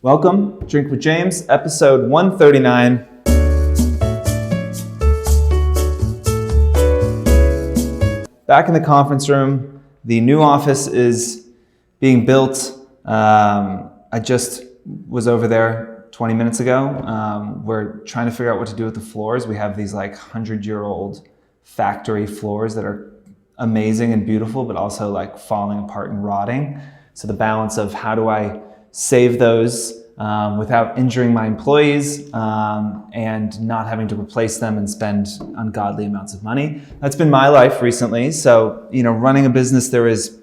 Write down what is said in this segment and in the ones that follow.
Welcome, Drink with James, episode 139. Back in the conference room, the new office is being built. I just was over there 20 minutes ago. We're trying to figure out what to do with the floors. We have these 100-year-old factory floors that are amazing and beautiful, but also falling apart and rotting. So the balance of how do I save those without injuring my employees and not having to replace them and spend ungodly amounts of money. That's been my life recently. So, running a business, there is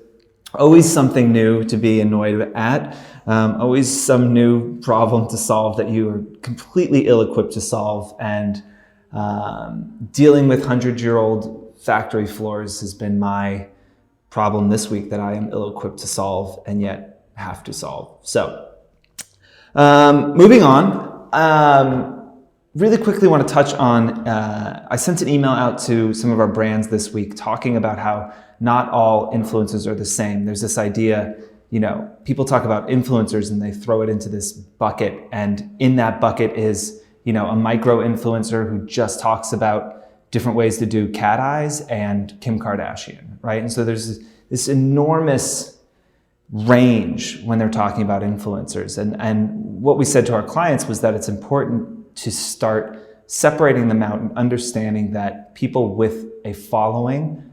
always something new to be annoyed at, always some new problem to solve that you are completely ill-equipped to solve. And dealing with 100-year-old factory floors has been my problem this week that I am ill-equipped to solve and yet have to solve. So, moving on, really quickly want to touch on, I sent an email out to some of our brands this week talking about how not all influencers are the same. There's this idea, people talk about influencers and they throw it into this bucket, and in that bucket is, a micro influencer who just talks about different ways to do cat eyes and Kim Kardashian, right? And so there's this enormous range when they're talking about influencers. And what we said to our clients was that it's important to start separating them out and understanding that people with a following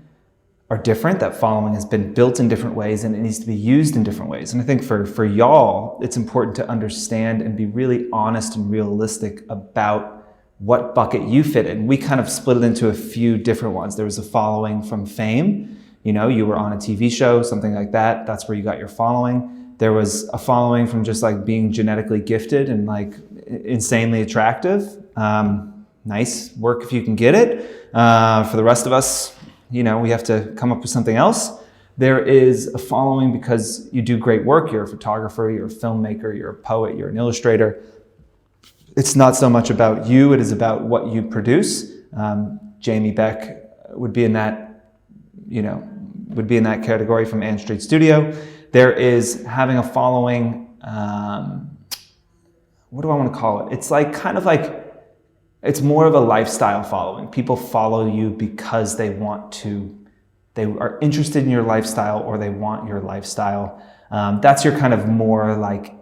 are different. That following has been built in different ways and it needs to be used in different ways. And I think for y'all, it's important to understand and be really honest and realistic about what bucket you fit in. We kind of split it into a few different ones. There was a following from fame. You were on a TV show, something like that. That's where you got your following. There was a following from just being genetically gifted and insanely attractive. Nice work if you can get it. For the rest of us, we have to come up with something else. There is a following because you do great work. You're a photographer, you're a filmmaker, you're a poet, you're an illustrator. It's not so much about you, it is about what you produce. Jamie Beck would be in that category from Ann Street Studio. There is having a following, what do I want to call it? It's it's more of a lifestyle following. People follow you because they are interested in your lifestyle or they want your lifestyle. That's your kind of more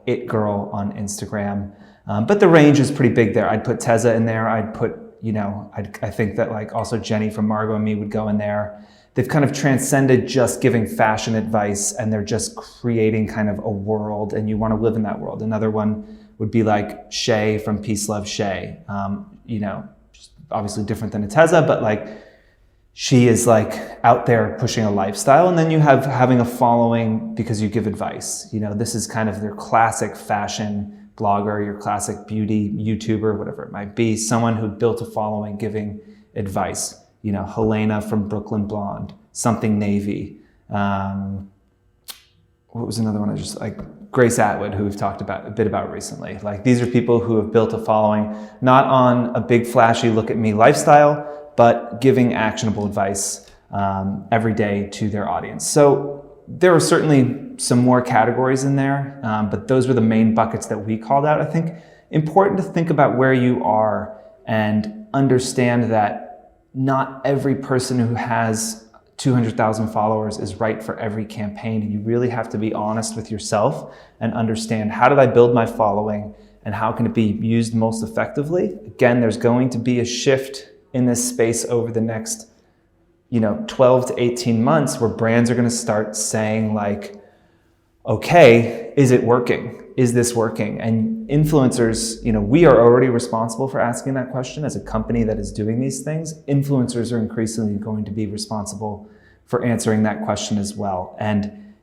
it girl on Instagram. But the range is pretty big there. I'd put Teza in there. I'd put, I think that also Jenny from Margot and Me would go in there. They've kind of transcended just giving fashion advice and they're just creating kind of a world and you want to live in that world. Another one would be Shay from Peace Love Shay. Obviously different than a Teza, but she is out there pushing a lifestyle. And then you have having a following because you give advice. This is kind of their classic fashion blogger, your classic beauty YouTuber, whatever it might be, someone who built a following giving advice. Helena from Brooklyn Blonde, Something Navy. What was another one? I just Grace Atwood, who we've talked about a bit about recently. These are people who have built a following, not on a big flashy look at me lifestyle, but giving actionable advice every day to their audience. So there are certainly some more categories in there, but those were the main buckets that we called out. I think important to think about where you are and understand that not every person who has 200,000 followers is right for every campaign. And you really have to be honest with yourself and understand, how did I build my following and how can it be used most effectively? Again, there's going to be a shift in this space over the next 12 to 18 months where brands are going to start saying okay, is it working? Is this working? And influencers, we are already responsible for asking that question as a company that is doing these things. Influencers are increasingly going to be responsible for answering that question as well. And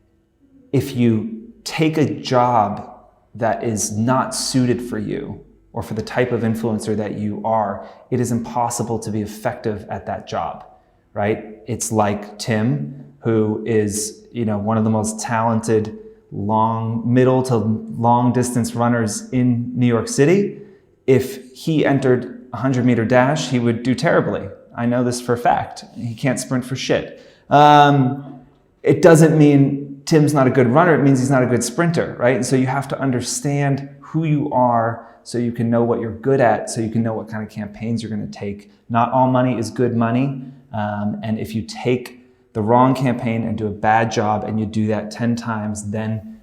if you take a job that is not suited for you or for the type of influencer that you are, it is impossible to be effective at that job, right? It's like Tim, who is, one of the most talented middle to long distance runners in New York City. If he entered a 100-meter dash, he would do terribly. I know this for a fact. He can't sprint for shit. It doesn't mean Tim's not a good runner, it means he's not a good sprinter, right? And so you have to understand who you are so you can know what you're good at, so you can know what kind of campaigns you're going to take. Not all money is good money. And if you take the wrong campaign and do a bad job and you do that 10 times, then,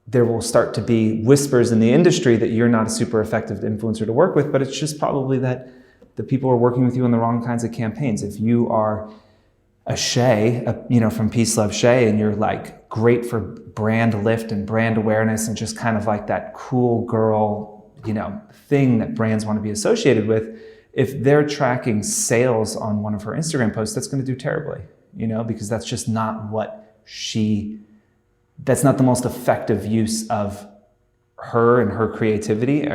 there will start to be whispers in the industry that you're not a super effective influencer to work with, but it's just probably that the people are working with you on the wrong kinds of campaigns. If you are a Shay, from Peace Love Shay, and you're like great for brand lift and brand awareness and just kind of like that cool girl, thing that brands want to be associated with, if they're tracking sales on one of her Instagram posts, that's going to do terribly, because that's just not that's not the most effective use of her and her creativity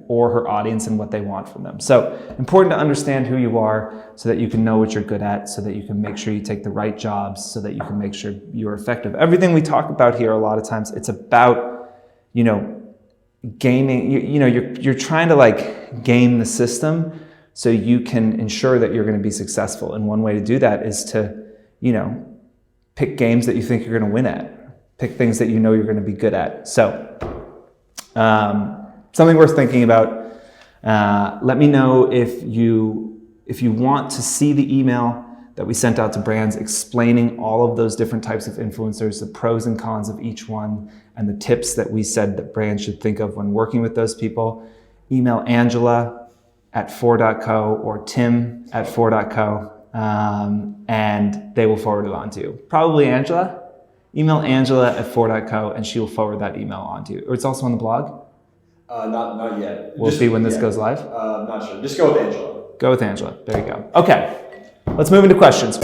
or her audience and what they want from them. So important to understand who you are so that you can know what you're good at, so that you can make sure you take the right jobs, so that you can make sure you're effective. Everything we talk about here, a lot of times, it's about, gaming, you're trying to like game the system so you can ensure that you're going to be successful. And one way to do that is to, pick games that you think you're going to win at. Pick things that you're going to be good at. So something worth thinking about. Let me know if you want to see the email that we sent out to brands explaining all of those different types of influencers, the pros and cons of each one, and the tips that we said that brands should think of when working with those people. Email Angela at 4.co or Tim at 4.co, and they will forward it on to you. Probably Angela. Email Angela at 4.co and she will forward that email on to you. Or it's also on the blog? Not yet. We'll see when this goes live? Not sure. Just go with Angela. Go with Angela. There you go. Okay, let's move into questions.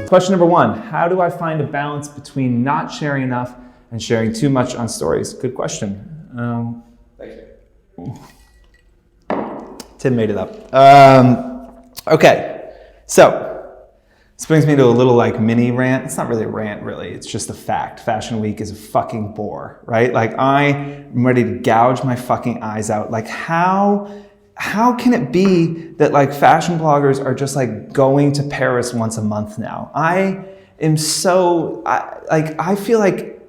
Question number 1, how do I find a balance between not sharing enough and sharing too much on stories? Good question. Thank you. Tim made it up. Okay. So, this brings me to a little like mini rant. It's not really a rant, really. It's just a fact. Fashion Week is a fucking bore, right? Like I am ready to gouge my fucking eyes out. Like how can it be that like fashion bloggers are just like going to Paris once a month now? I feel like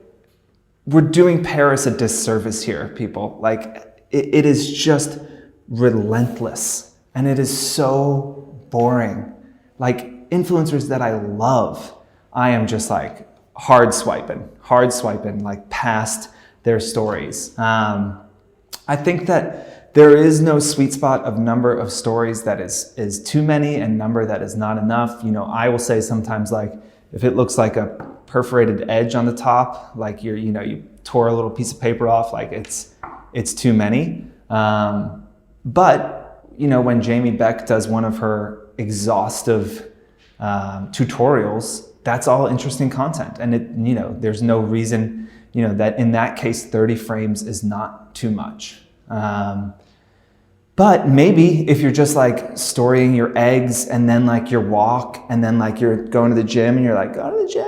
we're doing Paris a disservice here, people. Like it is just relentless and it is so boring. Like influencers that I love, I am just like hard swiping like past their stories. I think that there is no sweet spot of number of stories that is too many and number that is not enough. I will say sometimes like if it looks like a perforated edge on the top, like you tore a little piece of paper off, like it's too many. But when Jamie Beck does one of her exhaustive tutorials, that's all interesting content. And there's no reason, that in that case, 30 frames is not too much. But maybe if you're just like storying your eggs and then like your walk and then like you're going to the gym and you're like, go to the gym.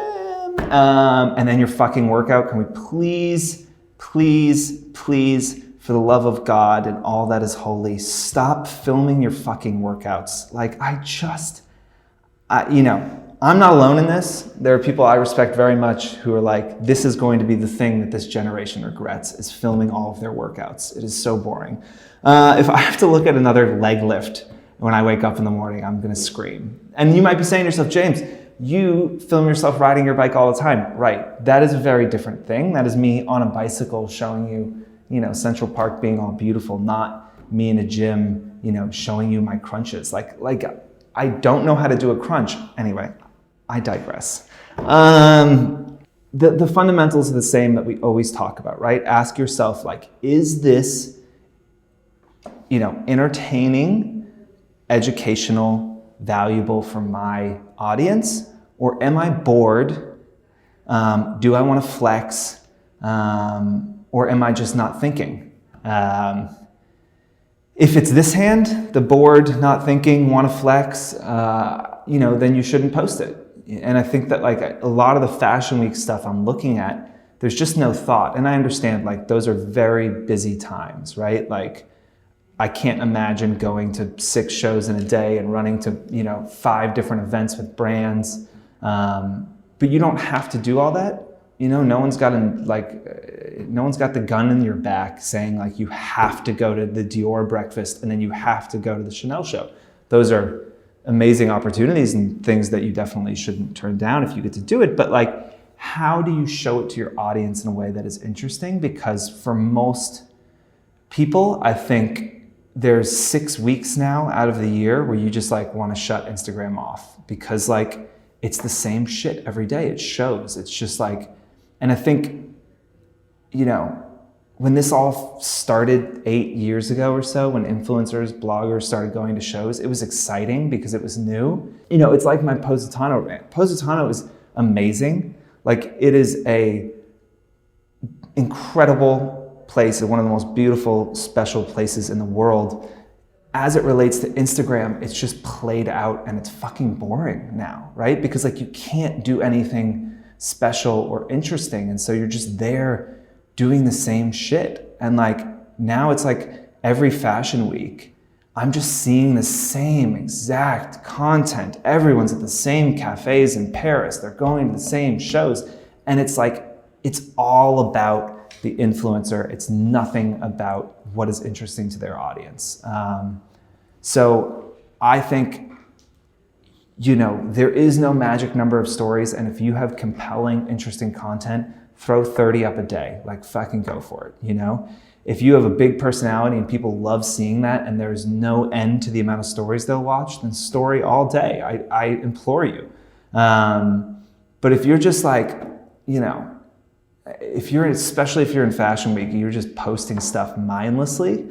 And then your fucking workout, can we please, for the love of God and all that is holy, stop filming your fucking workouts. Like I'm not alone in this. There are people I respect very much who are like, this is going to be the thing that this generation regrets, is filming all of their workouts. It is so boring. If I have to look at another leg lift when I wake up in the morning, I'm going to scream. And you might be saying to yourself, James, you film yourself riding your bike all the time. Right. That is a very different thing. That is me on a bicycle showing you, Central Park being all beautiful, not me in a gym, showing you my crunches. Like I don't know how to do a crunch. Anyway, I digress. The fundamentals are the same that we always talk about, right? Ask yourself, like, is this, entertaining, educational, valuable for my audience? Or am I bored? Do I want to flex? Or am I just not thinking? If it's this hand, the bored, not thinking, want to flex, then you shouldn't post it. And I think that like a lot of the Fashion Week stuff I'm looking at, there's just no thought. And I understand like those are very busy times, right? Like I can't imagine going to 6 shows in a day and running to, 5 different events with brands. But you don't have to do all that. No one's got the gun in your back saying like you have to go to the Dior breakfast and then you have to go to the Chanel show. Those are amazing opportunities and things that you definitely shouldn't turn down if you get to do it. But like, how do you show it to your audience in a way that is interesting? Because for most people, I think there's 6 weeks now out of the year where you just like want to shut Instagram off because like it's the same shit every day. It shows. It's just like, and I think, when this all started 8 years ago or so, when influencers, bloggers started going to shows, it was exciting because it was new. It's like my Positano rant. Positano is amazing. Like, it is a incredible place and one of the most beautiful, special places in the world. As it relates to Instagram, it's just played out and it's fucking boring now, right? Because like you can't do anything special or interesting. And so you're just there doing the same shit. And like now it's like every fashion week, I'm just seeing the same exact content. Everyone's at the same cafes in Paris. They're going to the same shows. And it's like, it's all about the influencer. It's nothing about what is interesting to their audience. So I think, there is no magic number of stories. And if you have compelling, interesting content, throw 30 up a day, like fucking go for it, If you have a big personality and people love seeing that and there's no end to the amount of stories they'll watch, then story all day, I implore you. But if you're just like, especially if you're in Fashion Week, you're just posting stuff mindlessly,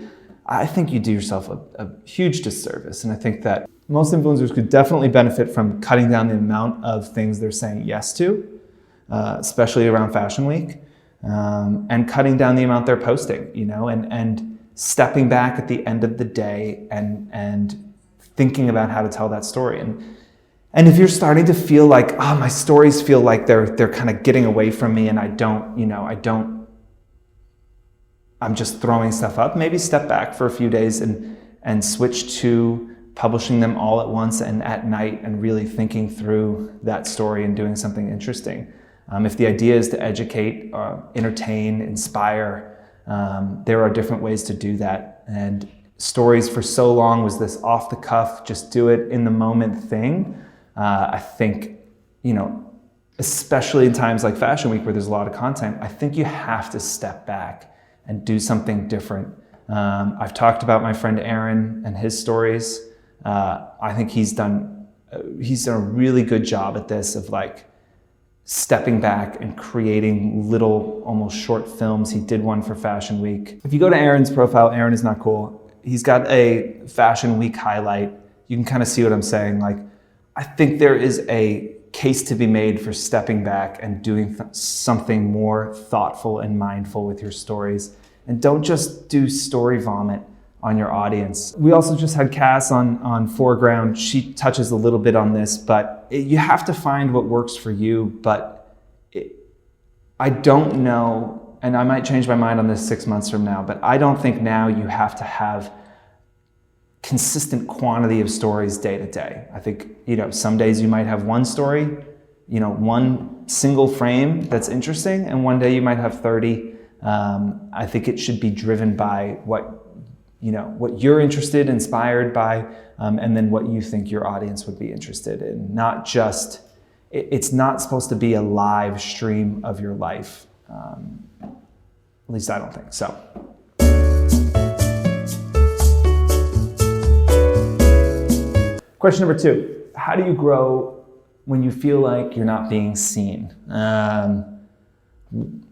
I think you do yourself a huge disservice. And I think that most influencers could definitely benefit from cutting down the amount of things they're saying yes to, especially around Fashion Week, and cutting down the amount they're posting, and stepping back at the end of the day and thinking about how to tell that story. And if you're starting to feel like, my stories feel like they're kind of getting away from me and I'm just throwing stuff up, maybe step back for a few days and switch to publishing them all at once and at night and really thinking through that story and doing something interesting. If the idea is to educate, entertain, inspire, there are different ways to do that. And stories for so long was this off the cuff, just do it in the moment thing. I think, especially in times like Fashion Week where there's a lot of content, I think you have to step back and do something different. I've talked about my friend Aaron and his stories. I think he's done a really good job at this of like stepping back and creating little almost short films. He did one for Fashion Week. If you go to Aaron's profile, Aaron is not cool. He's got a Fashion Week highlight. You can kind of see what I'm saying. Like, I think there is a case to be made for stepping back and doing something more thoughtful and mindful with your stories. And don't just do story vomit on your audience. We also just had Cass on Foreground. She touches a little bit on this, but you have to find what works for you. But I don't know, and I might change my mind on this 6 months from now, but I don't think now you have to have consistent quantity of stories day to day. I think, some days you might have one story, one single frame that's interesting, and one day you might have 30. I think it should be driven by what you're interested, inspired by, and then what you think your audience would be interested in. Not just, it's not supposed to be a live stream of your life. At least I don't think so. Question number 2, how do you grow when you feel like you're not being seen?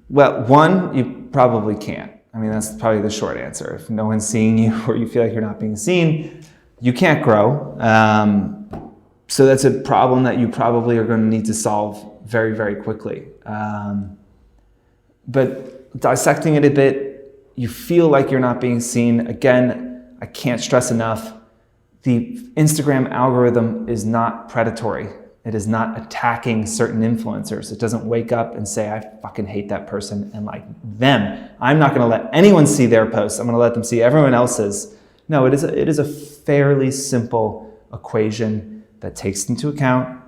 Well, one, you probably can't. I mean, that's probably the short answer. If no one's seeing you or you feel like you're not being seen, you can't grow. So that's a problem that you probably are going to need to solve very, very quickly. But dissecting it a bit, you feel like you're not being seen. Again, I can't stress enough, the Instagram algorithm is not predatory. It is not attacking certain influencers. It doesn't wake up and say, I fucking hate that person and like them. I'm not gonna let anyone see their posts. I'm gonna let them see everyone else's No, it is a fairly simple equation that takes into account,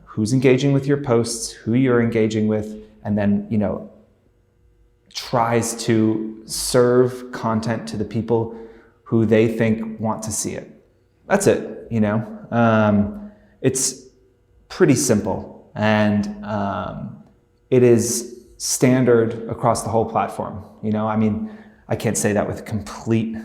who's engaging with your posts, who you're engaging with, and then, tries to serve content to the people who they think want to see it. That's it, It's pretty simple, and it is standard across the whole platform. I can't say that with complete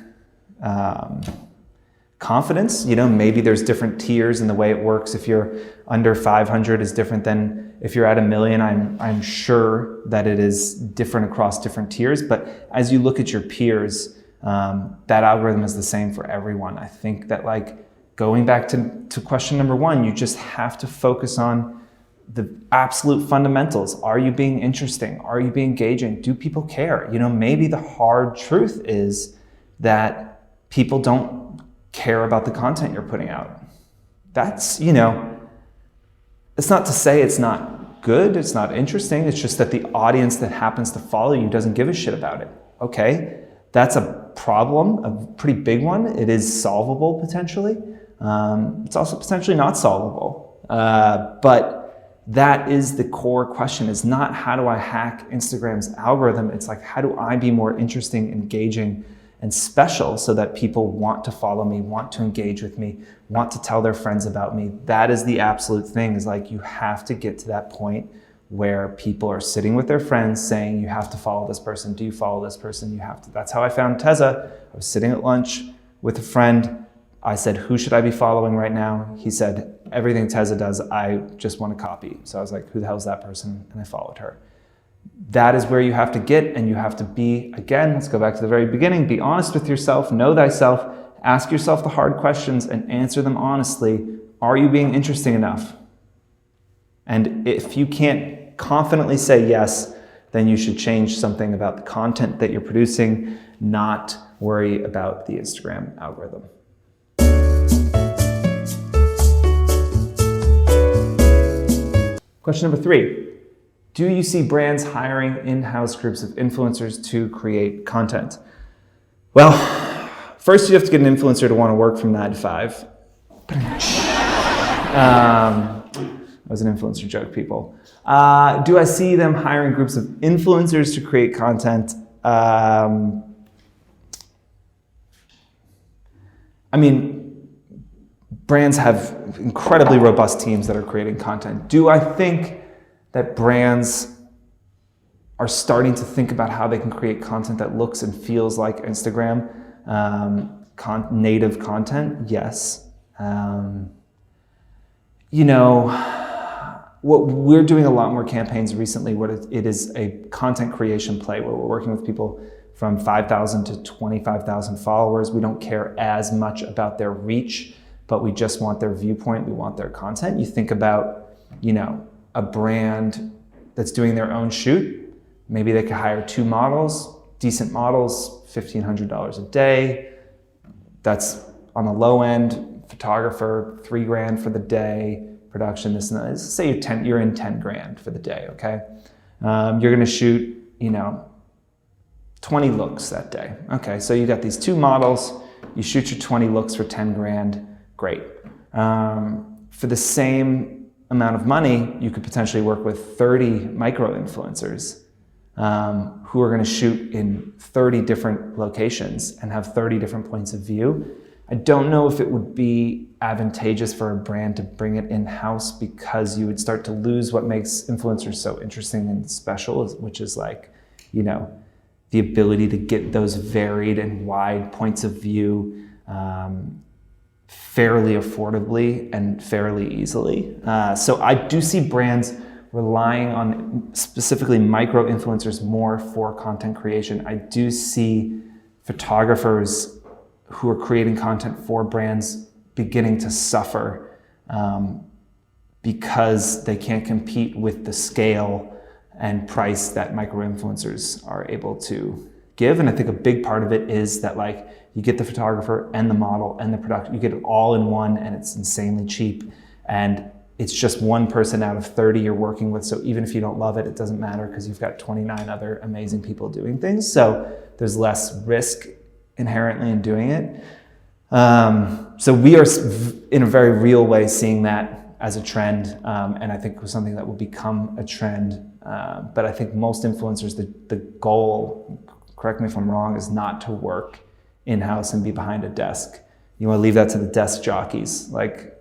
confidence. Maybe there's different tiers in the way it works. If you're under 500 is different than if you're at 1 million. I'm sure that it is different across different tiers, but as you look at your peers, that algorithm is the same for everyone. I think that, going back to question number 1, you just have to focus on the absolute fundamentals. Are you being interesting? Are you being engaging? Do people care? Maybe the hard truth is that people don't care about the content you're putting out. That's, it's not to say it's not good, it's not interesting, it's just that the audience that happens to follow you doesn't give a shit about it. Okay, that's a problem, a pretty big one. It is solvable potentially. It's also potentially not solvable. But that is the core question, is not how do I hack Instagram's algorithm? It's how do I be more interesting, engaging, and special so that people want to follow me, want to engage with me, want to tell their friends about me. That is the absolute thing, is you have to get to that point where people are sitting with their friends saying, you have to follow this person. Do you follow this person? You have to. That's how I found Tezza. I was sitting at lunch with a friend. I said, who should I be following right now? He said, everything Tezza does, I just want to copy. So I was like, who the hell is that person? And I followed her. That is where you have to get, and you have to be, again, let's go back to the very beginning, be honest with yourself, know thyself, ask yourself the hard questions and answer them honestly. Are you being interesting enough? And if you can't confidently say yes, then you should change something about the content that you're producing, not worry about the Instagram algorithm. Question number 3. Do you see brands hiring in-house groups of influencers to create content? Well, first you have to get an influencer to want to work from 9 to 5. That was an influencer joke, people. Do I see them hiring groups of influencers to create content? Brands have incredibly robust teams that are creating content. Do I think that brands are starting to think about how they can create content that looks and feels like Instagram native content? Yes. What we're doing a lot more campaigns recently where it is a content creation play where we're working with people from 5,000 to 25,000 followers. We don't care as much about their reach, but we just want their viewpoint. We want their content. You think about, a brand that's doing their own shoot. Maybe they could hire 2 models, decent models, $1,500 a day. That's on the low end. Photographer, $3,000 for the day. Production, this and that. Let's say you're in 10 grand for the day, okay? You're gonna shoot, 20 looks that day. Okay, so you got these 2 models, you shoot your 20 looks for 10 grand, great. For the same amount of money, you could potentially work with 30 micro-influencers who are gonna shoot in 30 different locations and have 30 different points of view. I don't know if it would be advantageous for a brand to bring it in-house, because you would start to lose what makes influencers so interesting and special, which is the ability to get those varied and wide points of view fairly affordably and fairly easily. So I do see brands relying on specifically micro-influencers more for content creation. I do see photographers who are creating content for brands beginning to suffer because they can't compete with the scale and price that micro-influencers are able to give. And I think a big part of it is that you get the photographer and the model and the production, you get it all in one, and it's insanely cheap. And it's just one person out of 30 you're working with. So even if you don't love it, it doesn't matter because you've got 29 other amazing people doing things. So there's less risk inherently in doing it. So we are in a very real way seeing that as a trend, and I think it was something that will become a trend. But I think most influencers, the goal, correct me if I'm wrong, is not to work in-house and be behind a desk. You want to leave that to the desk jockeys, like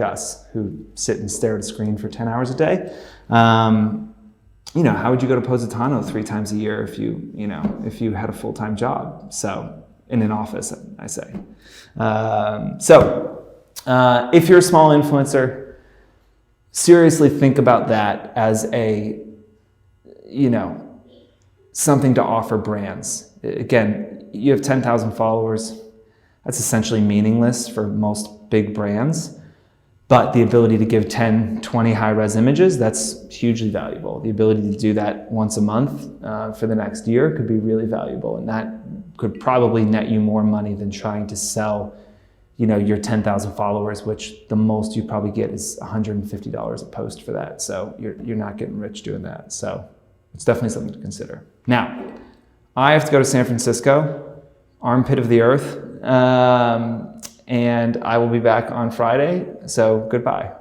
us, who sit and stare at a screen for 10 hours a day. How would you go to Positano 3 times a year if you had a full-time job? So in an office, I say. If you're a small influencer, seriously think about that as something to offer brands. Again, you have 10,000 followers. That's essentially meaningless for most big brands. But the ability to give 10, 20 high-res images, that's hugely valuable. The ability to do that once a month for the next year could be really valuable. And that could probably net you more money than trying to sell your 10,000 followers, which the most you probably get is $150 a post for that. So you're not getting rich doing that. So it's definitely something to consider. Now, I have to go to San Francisco, armpit of the earth, and I will be back on Friday. So goodbye.